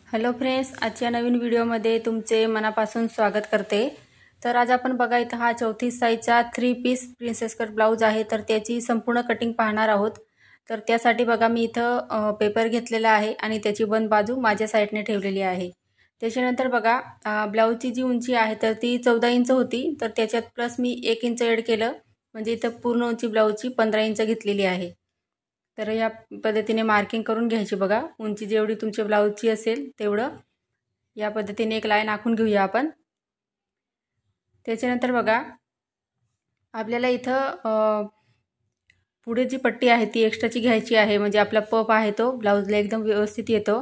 Hello friends, आजच्या नवीन व्हिडिओमध्ये तुमचे मनापासून स्वागत करते। तर आज आपण बघा इथं हा 34 साईजचा 3 पीस प्रिन्सेस कट ब्लाउज आहे। तर त्याची संपूर्ण कटिंग पाहणार आहोत। तर त्यासाठी बघा मी इथं पेपर घेतलेला आहे आणि त्याची बंद बाजू माझ्या साईडने ठेवलेली आहे। त्याच्यानंतर बघा ब्लाउजची जी उंची आहे तर ती 14 इंच होती। तर त्याच्यात प्लस मी 1 इंच ॲड केलं, म्हणजे इथं पूर्ण उंची ब्लाउजची 15 इंच घेतलेली आहे। तर या पद्धतीने मार्किंग करून घ्यायची बघा। उंची जेवढी तुमच्या ब्लाउजची असेल तेवढं या पद्धतीने एक लाईन आखून घेऊया आपण। त्याच्यानंतर बघा आपल्याला इथं पुढे जी पट्टी आहे ती एक्स्ट्राची घ्यायची आहे, म्हणजे आपला पफ आहे तो ब्लाउजला एकदम व्यवस्थित येतो।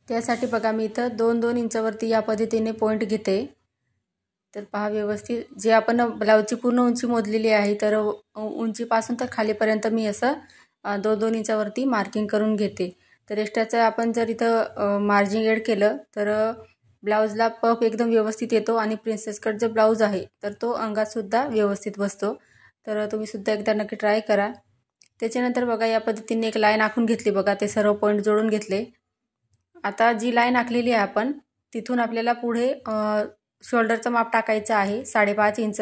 त्यासाठी बघा मी इथं 2-2 इंचावरती या पद्धतीने पॉइंट घेते। तर पहा व्यवस्थित जे आपण ब्लाउजची पूर्ण उंची मोजलेली आहे, तर उंचीपासून तर खालीपर्यंत मी असं 2-2 इंचावरती मार्किंग करून घेते। तर एक्स्ट्राचं आपण जर इथं मार्जिन ॲड केलं तर ब्लाउजला पफ एकदम व्यवस्थित येतो आणि प्रिन्सेस कट जो ब्लाउज आहे तर तो अंगात सुद्धा व्यवस्थित बसतो। तर तुम्ही सुद्धा एकदा नक्की ट्राय करा। त्याच्यानंतर बघा या पद्धतीने एक लाईन आखून घेतली बघा, ते सर्व पॉइंट जोडून घेतले। आता जी लाईन आखलेली आहे आपण तिथून आपल्याला पुढे शोल्डरचं माप टाकायचं आहे 5.5 इंच।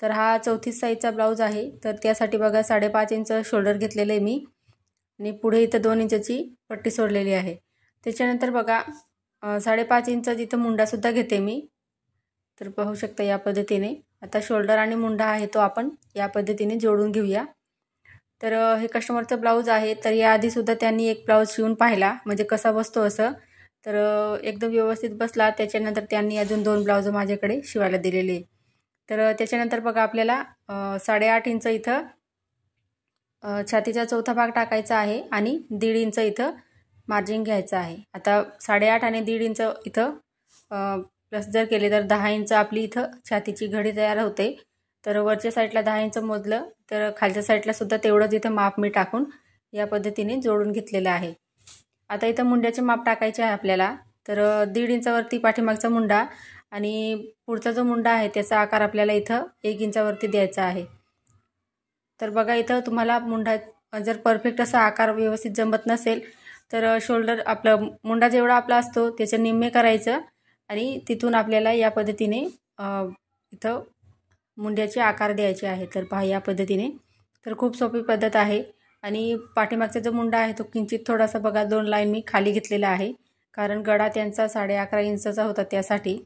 तर हा 34 साईजचा ब्लाउज आहे, तर त्यासाठी बघा 5.5 इंच शोल्डर घेतलेलं आहे मी आणि पुढे इथं 2 इंचची पट्टी सोडलेली आहे। त्याच्यानंतर बघा 5.5 इंच जिथं मुंडासुद्धा घेते मी। तर पाहू शकता या पद्धतीने आता शोल्डर आणि मुंडा आहे तो आपण या पद्धतीने जोडून घेऊया। तर हे कस्टमरचं ब्लाउज आहे, तर याआधीसुद्धा त्यांनी एक ब्लाउज शिवून पाहिला म्हणजे कसा बसतो असं, तर एकदम व्यवस्थित बसला। त्याच्यानंतर त्यांनी अजून 2 ब्लाउज माझ्याकडे शिवायला दिलेले। तर त्याच्यानंतर बघा आपल्याला 8.5 इंच इथं छातीचा चौथा भाग टाकायचा आहे आणि 1.5 इंच इथं मार्जिन घ्यायचं आहे। आता 8.5 आणि 1.5 इंच इथं प्लस जर केले तर 10 इंच आपली इथं छातीची घडी तयार होते। तर वरच्या साईडला 10 इंच मोजलं तर खालच्या साईडला सुद्धा तेवढंच इथं माप मी टाकून या पद्धतीने जोडून घेतलेलं आहे। आता इथं मुंड्याचे माप टाकायचे आहे आपल्याला। तर 1.5 इंचावरती पाठीमागचा मुंडा आणि पुढचा जो मुंडा आहे त्याचा आकार आपल्याला इथं 1 इंचावरती द्यायचा आहे। तर बघा इथं तुम्हाला मुंडा जर परफेक्ट असा आकार व्यवस्थित जमत नसेल तर शोल्डर आपलं मुंडा जेवढा आपला असतो त्याचे निम्मे करायचं आणि तिथून आपल्याला या पद्धतीने इथं मुंड्याचे आकार द्यायचे आहे। तर पहा या पद्धतीने, तर खूप सोपी पद्धत आहे। आणि पाठीमागचा जो मुंडा आहे तो किंचित थोडासा बघा 2 लाईन मी खाली घेतलेला आहे, कारण गळा त्यांचा 11.5 इंचाचा होता त्यासाठी।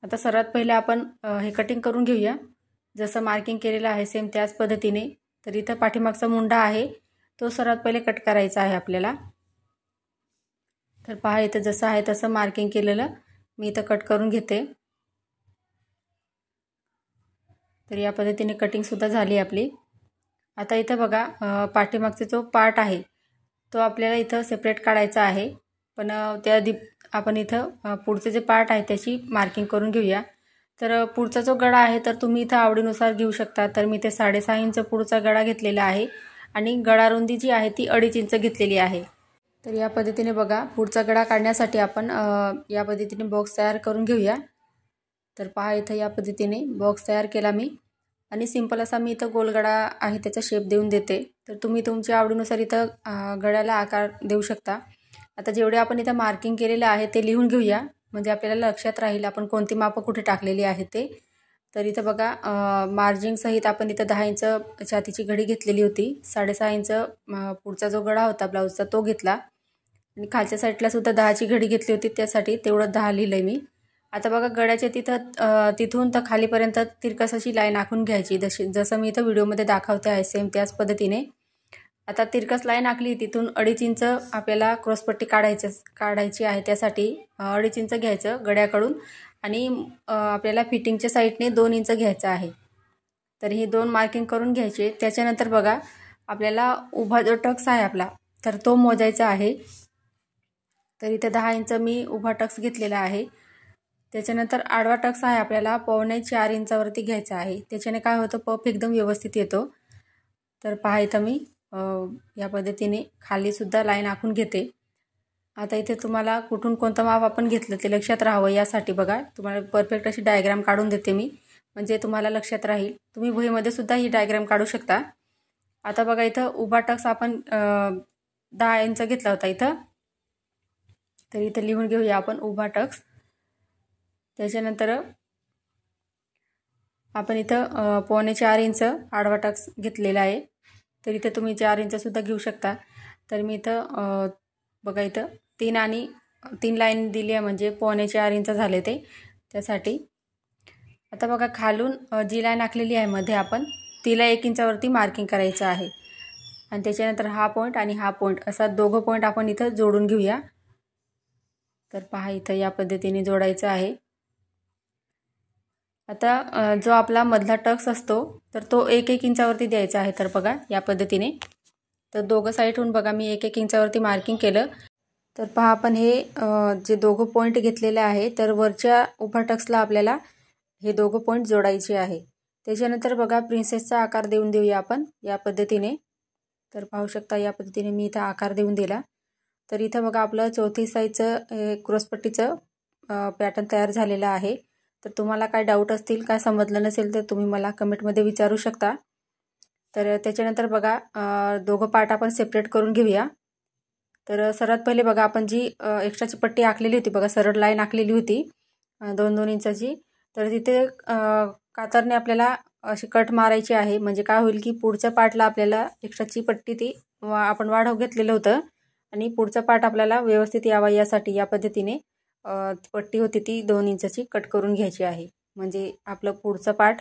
आता सर्वात पहिले आपण हे कटिंग करून घेऊया जसं मार्किंग केलेलं आहे सेम त्याच पद्धतीने। तर इथं पाठीमागचा मुंडा आहे तो सर्वात पहिले कट करायचा आहे आपल्याला। तर पहा इथं जसं आहे तसं मार्किंग केलेलं मी इथं कट करून घेते। तर या पद्धतीने कटिंगसुद्धा झाली आपली। आता इथं बघा पाठीमागचा जो पार्ट आहे तो आपल्याला इथं सेपरेट काढायचा आहे, पण त्याआधी आपण इथं पुढचे जे पार्ट आहे त्याची मार्किंग करून घेऊया। तर पुढचा जो गळा आहे तर तुम्ही इथं आवडीनुसार घेऊ शकता। तर मी ते 6.5 इंच पुढचा गळा घेतलेला आहे आणि गळा रुंदी जी आहे ती 2.5 इंच घेतलेली आहे। तर या पद्धतीने बघा पुढचा गळा काढण्यासाठी आपण या पद्धतीने बॉक्स तयार करून घेऊया। तर पहा इथं या पद्धतीने बॉक्स तयार केला मी आणि सिंपल असा मी इथं गोलगळा आहे त्याचा शेप देऊन देते। तर तुम्ही तुमच्या आवडीनुसार इथं गळ्याला आकार देऊ शकता। आता जेवढे आपण इथं मार्किंग केलेलं आहे ते लिहून घेऊया, म्हणजे आपल्याला लक्षात राहील आपण कोणती मापं कुठे टाकलेली आहे ते। तर इथं बघा मार्जिन सहित आपण इथं 10 इंच छातीची घडी घेतलेली होती, 6.5 इंच पुढचा जो गळा होता ब्लाउजचा तो घेतला आणि खालच्या साईडला सुद्धा 10ची घडी घेतली होती, त्यासाठी तेवढं 10 लिहिलंय मी। आता बघा गळ्याच्या तिथून तर खालीपर्यंत तिरकस अशी लाईन आखून घ्यायची, जसं मी इथं व्हिडिओमध्ये दाखवते आहे सेम त्याच पद्धतीने। आता तिरकस लाईन आखली तिथून 2.5 इंच आपल्याला क्रॉसपट्टी काढायची आहे, त्यासाठी 2.5 इंच घ्यायचं गळ्याकडून आणि आपल्याला फिटिंगच्या साईडने 2 इंच घ्यायचं आहे। तर हे 2 मार्किंग करून घ्यायचे। त्याच्यानंतर बघा आपल्याला उभा जो टक्स आहे आपला तर तो मोजायचा आहे। तर इथे 10 इंच मी उभा टक्स घेतलेला आहे। त्याच्यानंतर आडवा टक्स आहे आपल्याला 4.25 इंचावरती घ्यायचा आहे, त्याच्याने काय होतं पफ एकदम व्यवस्थित येतो। तर पहा इथं मी या पद्धतीने खाली सुद्धा लाईन आखून घेते। आता इथे तुम्हाला कुठून कोणतं माप आपण घेतलं ते लक्षात राहावं यासाठी बघा तुम्हाला परफेक्ट अशी डायग्राम काढून देते मी, म्हणजे तुम्हाला लक्षात राहील। तुम्ही वहीमध्ये सुद्धा ही डायग्राम काढू शकता। आता बघा इथं उभा टक्स आपण 10 इंच घेतला होता इथं, तर इथं लिहून घेऊया आपण उभा टक्स. त्याच्यानंतर आपण इथं 4.25 इंच आडवा टक्स घेतलेला आहे. तर इथं तुम्ही 4 इंचसुद्धा घेऊ शकता. तर मी इथं बघा इथं 3 लाईन दिली आहे, म्हणजे 4.25 इंच झाले ते, त्यासाठी. आता बघा खालून जी लाईन आखलेली आहे मध्ये आपण तिला 1 इंचावरती मार्किंग करायचं आहे. आणि त्याच्यानंतर हा पॉईंट आणि हा पॉईंट असा दोघं पॉईंट आपण इथं जोडून घेऊया. तर पहा इथं या पद्धतीने जोडायचं आहे. आता जो आपला मधला टक्स असतो तर तो 1 इंचावरती द्यायचा आहे. तर बघा या पद्धतीने. तर दोघं साईडहून बघा मी 1 इंचावरती मार्किंग केलं. तर पहा आपण हे जे दोघं पॉईंट घेतलेले आहे तर वरच्या उभा टक्सला आपल्याला हे दोघं पॉईंट जोडायचे आहे. त्याच्यानंतर बघा प्रिन्सेसचा आकार देऊन देऊया आपण या पद्धतीने. तर पाहू शकता या पद्धतीने मी इथं आकार देऊन दिला. तर इथं बघा आपलं 4थी साईजचं क्रॉसपट्टीचं पॅटर्न तयार झालेलं आहे. तर तुम्हाला काय डाऊट असतील, काय समजलं नसेल तर तुम्ही मला कमेंटमध्ये विचारू शकता. तर त्याच्यानंतर बघा दोघं पार्ट आपण सेपरेट करून घेऊया. तर सर्वात पहिले बघा आपण जी एक्स्ट्राची पट्टी आखलेली होती बघा, सरळ लाईन आखलेली होती 2-2 इंचाची. तर तिथे कातरने आपल्याला अशी कट मारायची आहे. म्हणजे काय होईल की पुढच्या पार्टला आपल्याला एक्स्ट्राची पट्टी ती आपण वाढव घेतलेलं होतं आणि पुढचा पार्ट आपल्याला व्यवस्थित यावा यासाठी या पद्धतीने पट्टी होती ती 2 इंचाची कट करून घ्यायची आहे. म्हणजे आपलं पुढचं पार्ट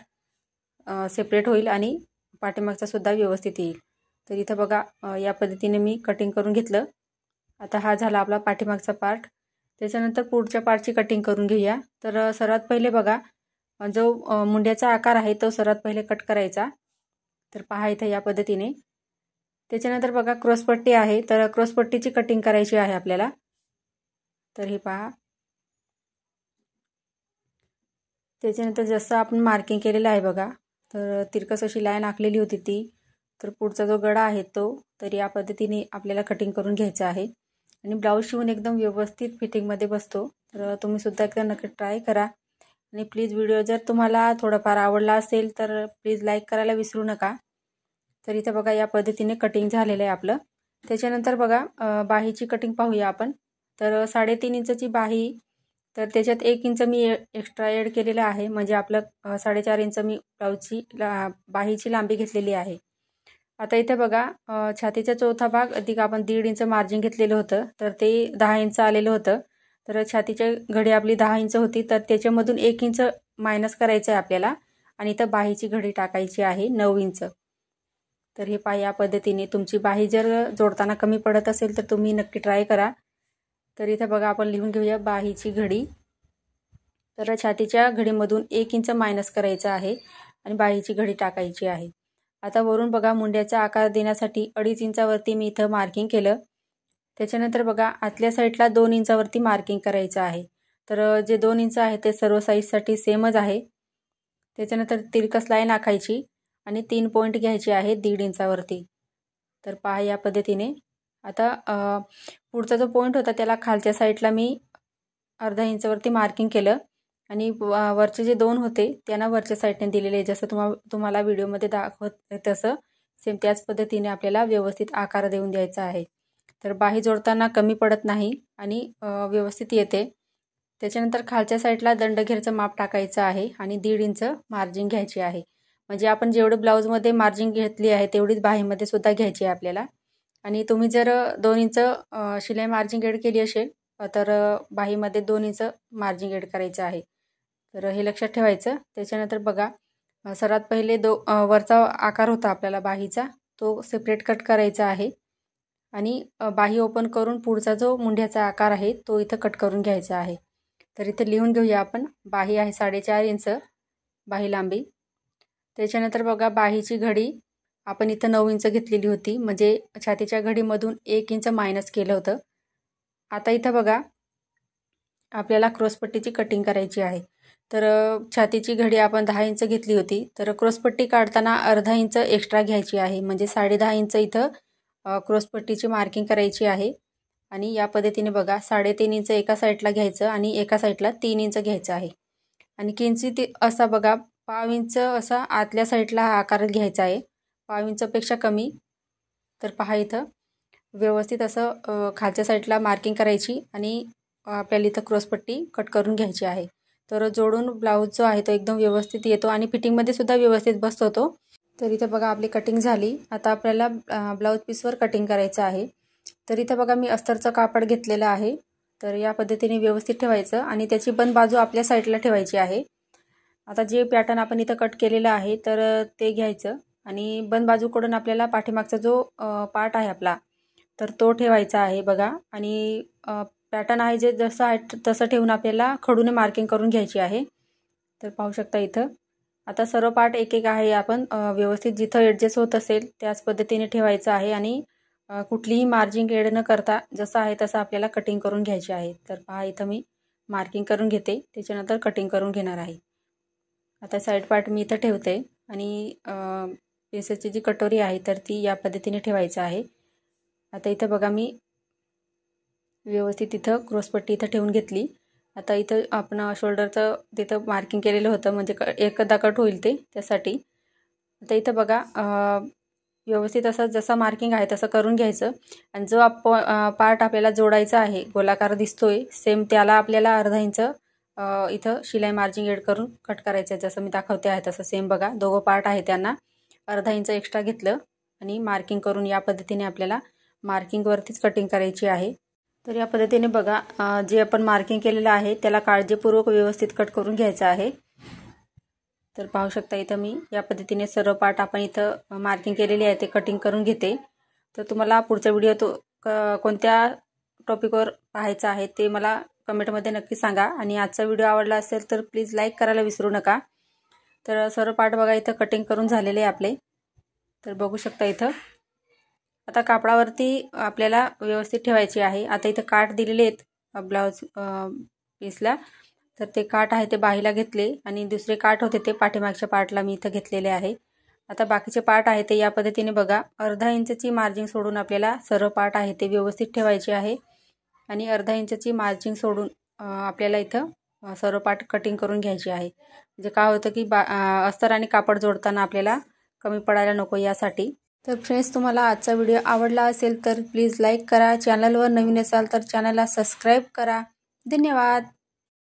सेपरेट होईल आणि पाठीमागचा सुद्धा व्यवस्थित येईल. तर इथं बघा या पद्धतीने मी कटिंग करून घेतलं. आता हा झाला आपला पाठीमागचा पार्ट. त्याच्यानंतर पुढच्या पार्टची कटिंग करून घेऊया. तर सर्वात पहिले बघा जो मुंड्याचा आकार आहे तो सर्वात पहिले कट करायचा. तर पहा इथं या पद्धतीने. त्याच्यानंतर बघा क्रॉसपट्टी आहे, तर क्रॉसपट्टीची कटिंग करायची आहे आपल्याला. तर हे पहा. त्याच्यानंतर जसं आपण मार्किंग केलेलं आहे बघा, तर तिरकस अशी लाईन आखलेली होती ती. तर पुढचा जो गळा आहे तो तर या पद्धतीने आपल्याला कटिंग करून घ्यायचा आहे. आणि ब्लाऊज शिवून एकदम व्यवस्थित फिटिंगमध्ये बसतो. तर तुम्ही सुद्धा एकदा नक्की ट्राय करा. आणि प्लीज व्हिडिओ जर तुम्हाला थोडाफार आवडला असेल तर प्लीज लाईक करायला विसरू नका. तर इथं बघा या पद्धतीने कटिंग झालेलं आहे आपलं. त्याच्यानंतर बघा बाहीची कटिंग पाहूया आपण. तर 3.5 इंचची बाही, तर त्याच्यात 1 इंच मी एक्स्ट्रा ॲड केलेलं आहे. म्हणजे आपलं 4.5 इंच मी ब्लाऊजची बाहीची लांबी घेतलेली आहे. आता इथे बघा छातीचा चौथा भाग अधिक आपण 1.5 इंच मार्जिन घेतलेलं होतं, तर ते 10 इंच आलेलं होतं. तर छातीच्या घडी आपली 10 इंच होती, तर त्याच्यामधून 1 इंच मायनस करायचं आहे आपल्याला आणि इथं बाहीची घडी टाकायची आहे 9 इंच. तर हे पहा या पद्धतीने. तुमची बाही जर जोडताना कमी पडत असेल तर तुम्ही नक्की ट्राय करा. तर इथं बघा आपण लिहून घेऊया बाहीची घडी. तर छातीच्या घडीमधून 1 इंच मायनस करायचं आहे आणि बाहीची घडी टाकायची आहे. आता वरून बघा मुंड्याचा आकार देण्यासाठी 2.5 इंचावरती मी इथं मार्किंग केलं. त्याच्यानंतर बघा आतल्या साईडला 2 इंचावरती मार्किंग करायचं आहे. तर जे 2 इंच आहे ते सर्व साईजसाठी सेमच आहे. त्याच्यानंतर तिरकस लाईन आखायची आणि 3 पॉईंट घ्यायचे आहेत 1.5 इंचावरती. तर पहा या पद्धतीने. आता पुढचा जो पॉईंट होता त्याला खालच्या साईडला मी अर्धा इंचावरती मार्किंग केलं आणि वरचे जे 2 होते त्यांना वरच्या साईडने दिलेले. जसं तुम्हाला व्हिडिओमध्ये दाखवत तसं सेम त्याच पद्धतीने आपल्याला व्यवस्थित आकार देऊन द्यायचा आहे. तर बाही जोडताना कमी पडत नाही आणि व्यवस्थित येते. त्याच्यानंतर खालच्या साईडला दंडघेरचं माप टाकायचं आहे आणि 1.5 इंच मार्जिन घ्यायची आहे. म्हणजे आपण जेवढे ब्लाऊजमध्ये मार्जिन घेतली आहे तेवढीच बाहीमध्ये सुद्धा घ्यायची आहे आपल्याला. आणि तुम्ही जर 2 इंच शिलाई मार्जिन ॲड केली असेल तर बाहीमध्ये 2 इंच मार्जिन ॲड करायचं आहे. तर हे लक्षात ठेवायचं. त्याच्यानंतर बघा सर्वात पहिले वरचा आकार होता आपल्याला बाहीचा तो सेपरेट कट करायचा आहे आणि बाही ओपन करून पुढचा जो मुंड्याचा आकार आहे तो इथं कट करून घ्यायचा आहे. तर इथं लिहून घेऊया आपण. बाही आहे 4.5 इंच बाही लांबी. त्याच्यानंतर बघा बाहीची घडी आपण इथं 9 इंच घेतलेली होती, म्हणजे छातीच्या घडीमधून 1 इंच मायनस केलं होतं. आता इथं बघा आपल्याला क्रॉसपट्टीची कटिंग करायची आहे. तर छातीची घडी आपण 10 इंच घेतली होती, तर क्रॉसपट्टी काढताना अर्धा इंच एक्स्ट्रा घ्यायची आहे. म्हणजे 10.5 इंच इथं क्रॉसपट्टीची मार्किंग करायची आहे. आणि या पद्धतीने बघा 3.5 इंच एका साईडला घ्यायचं आणि एका साईडला 3 इंच घ्यायचं आहे. आणि किंचित असा बघा 1/2 इंच असा आतल्या साईडला हा आकार घ्यायचा आहे, 1/2 इंचपेक्षा कमी. तर पहा इथं व्यवस्थित असं खालच्या साईडला मार्किंग करायची आणि आपल्याला इथं क्रॉसपट्टी कट करून घ्यायची आहे। तर जोडून ब्लाऊज जो आहे तो एकदम व्यवस्थित येतो आणि फिटिंगमध्ये सुद्धा व्यवस्थित बसतो तो। तर इथे बघा आपली कटिंग झाली। आता आपल्याला ब्लाऊज पीसवर कटिंग करायचं आहे। तर इथे बघा मी अस्तरचं कापड घेतलेलं आहे। तर या पद्धतीने व्यवस्थित ठेवायचं आणि त्याची बंद बाजू आपल्या साईडला ठेवायची आहे। आता जे पॅटर्न आपण इथं कट केलेलं आहे तर ते घ्यायचं आणि बंद बाजूकडून आपल्याला पाठीमागचा जो पार्ट आहे आपला तर तो ठेवायचा आहे बघा। आणि पॅटर्न आहे जे जसं आहे तसं ठेवून आपल्याला खडूने मार्किंग करून घ्यायची आहे। तर पाहू शकता इथं आता सर्व पार्ट एक एक आहे आपण व्यवस्थित जिथं ॲडजस्ट होत असेल त्याच पद्धतीने ठेवायचं आहे आणि कुठलीही मार्जिंग एड न करता जसं आहे तसं आपल्याला कटिंग करून घ्यायची आहे। तर पहा इथं मी मार्किंग करून घेते, त्याच्यानंतर कटिंग करून घेणार आहे। आता साईड पार्ट मी इथं ठेवते आणि पीसेसची जी कटोरी आहे तर ती या पद्धतीने ठेवायचं आहे। आता इथं बघा मी व्यवस्थित इथं क्रॉसपट्टी इथं ठेवून घेतली। आता इथं आपण शोल्डरचं तिथं मार्किंग केलेलं होतं म्हणजे एकदा कट होईल ते त्यासाठी। आता इथं बघा व्यवस्थित असं जसं मार्किंग आहे तसं करून घ्यायचं आणि जो पार्ट आपल्याला जोडायचा आहे गोलाकार दिसतोय सेम त्याला आपल्याला अर्धा इंच इथं शिलाई मार्जिंग एड करून कट करायचं आहे। जसं मी दाखवते आहे तसं सेम बघा दोघं पार्ट आहे त्यांना अर्धा इंच एक्स्ट्रा घेतलं आणि मार्किंग करून या पद्धतीने आपल्याला मार्किंगवरतीच कटिंग करायची आहे। तर या पद्धतीने बघा जे आपण मार्किंग केलेलं आहे त्याला काळजीपूर्वक व्यवस्थित कट करून घ्यायचं आहे। तर पाहू शकता इथं मी या पद्धतीने सर्व पार्ट आपण इथं मार्किंग केलेली आहे ते कटिंग करून घेते। तर तुम्हाला पुढचा व्हिडिओ तो कोणत्या टॉपिकवर पाहायचा आहे ते मला कमेंटमध्ये नक्की सांगा आणि आजचा व्हिडिओ आवडला असेल तर प्लीज लाईक करायला विसरू नका। तर सर्व पार्ट बघा इथं कटिंग करून झालेले आहे आपले। तर बघू शकता इथं आता कापडावरती आपल्याला व्यवस्थित ठेवायची आहे। आता इथं काठ दिलेले आहेत ब्लाऊज पीसला तर ते काठ आहे ते बाहीला घेतले आणि दुसरे काठ होते ते पाठीमागच्या पार्टला मी इथं घेतलेले आहे। आता बाकीचे पार्ट आहे ते या पद्धतीने बघा अर्धा इंचची मार्जिंग सोडून आपल्याला सर्व पार्ट आहे ते व्यवस्थित ठेवायचे आहे आणि अर्धा इंचची मार्जिंग सोडून आपल्याला इथं सर्व पार्ट कटिंग करून घ्यायची आहे। म्हणजे काय होतं की अस्तर आणि कापड जोडताना आपल्याला कमी पडायला नको यासाठी। तर फ्रेंड्स तुम्हाला आजचा व्हिडिओ आवडला असेल तर प्लीज लाईक करा, चॅनलवर नवीन असाल तर चॅनलला सबस्क्राईब करा। धन्यवाद।